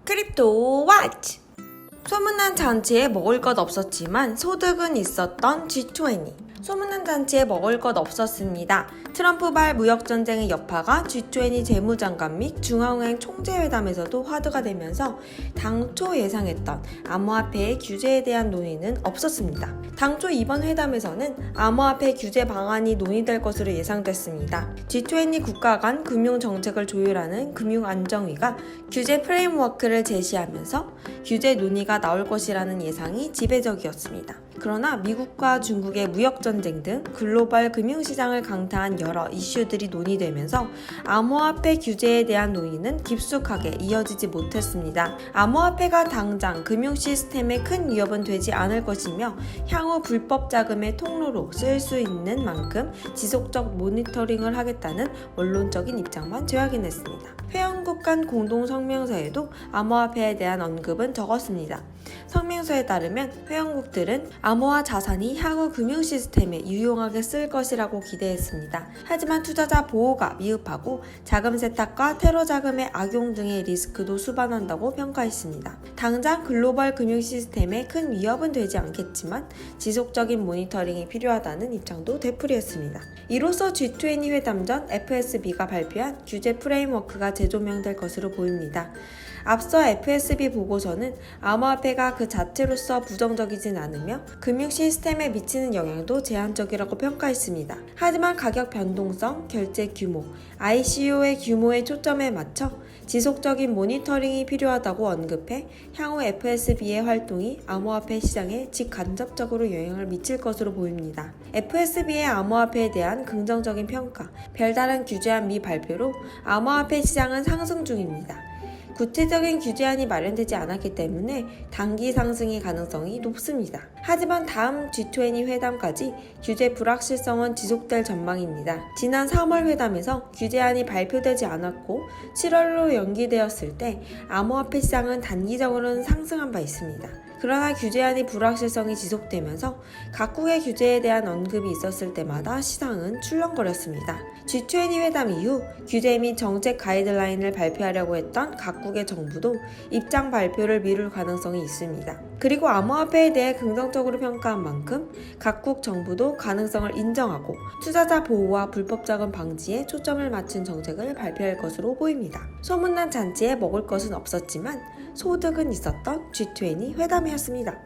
크립토 왓츠! 소문난 잔치에 먹을 것 없었지만 소득은 있었던 G20. 소문난 잔치에 먹을 것 없었습니다. 트럼프발 무역전쟁의 여파가 G20 재무장관 및 중앙은행 총재회담에서도 화두가 되면서 당초 예상했던 암호화폐의 규제에 대한 논의는 없었습니다. 당초 이번 회담에서는 암호화폐 규제 방안이 논의될 것으로 예상됐습니다. G20 국가 간 금융정책을 조율하는 금융안정위가 규제 프레임워크를 제시하면서 규제 논의가 나올 것이라는 예상이 지배적이었습니다. 그러나 미국과 중국의 무역전쟁 등 글로벌 금융시장을 강타한 여러 이슈들이 논의되면서 암호화폐 규제에 대한 논의는 깊숙하게 이어지지 못했습니다. 암호화폐가 당장 금융 시스템에 큰 위협은 되지 않을 것이며 향후 불법 자금의 통로로 쓰일 수 있는 만큼 지속적 모니터링을 하겠다는 원론적인 입장만 재확인했습니다. 회원국 간 공동 성명서에도 암호화폐에 대한 언급은 적었습니다. 성명서에 따르면 회원국들은 암호화 자산이 향후 금융 시스템에 유용하게 쓸 것이라고 기대했습니다. 하지만 투자자 보호가 미흡하고 자금 세탁과 테러 자금의 악용 등의 리스크도 수반한다고 평가했습니다. 당장 글로벌 금융 시스템에 큰 위협은 되지 않겠지만 지속적인 모니터링이 필요하다는 입장도 되풀이했습니다. 이로써 G20 회담 전 FSB가 발표한 규제 프레임워크가 재조명될 것으로 보입니다. 앞서 FSB 보고서는 암호화폐가 그 자체로서 부정적이진 않으며 금융 시스템에 미치는 영향도 제한적이라고 평가했습니다. 하지만 가격 변동성, 결제 규모, ICO의 규모에 초점에 맞춰 지속적인 모니터링이 필요하다고 언급해 향후 FSB의 활동이 암호화폐 시장에 직간접적으로 영향을 미칠 것으로 보입니다. FSB의 암호화폐에 대한 긍정적인 평가, 별다른 규제안 미발표로 암호화폐 시장은 상승 중입니다. 구체적인 규제안이 마련되지 않았기 때문에 단기 상승의 가능성이 높습니다. 하지만 다음 G20 회담까지 규제 불확실성은 지속될 전망입니다. 지난 3월 회담에서 규제안이 발표되지 않았고 7월로 연기되었을 때 암호화폐 시장은 단기적으로는 상승한 바 있습니다. 그러나 규제안이 불확실성이 지속되면서 각국의 규제에 대한 언급이 있었을 때마다 시장은 출렁거렸습니다. G20 회담 이후 규제 및 정책 가이드라인을 발표하려고 했던 각국의 정부도 입장 발표를 미룰 가능성이 있습니다. 그리고 암호화폐에 대해 긍정적으로 평가한 만큼 각국 정부도 가능성을 인정하고 투자자 보호와 불법 자금 방지에 초점을 맞춘 정책을 발표할 것으로 보입니다. 소문난 잔치에 먹을 것은 없었지만 소득은 있었던 G20 회담이었습니다.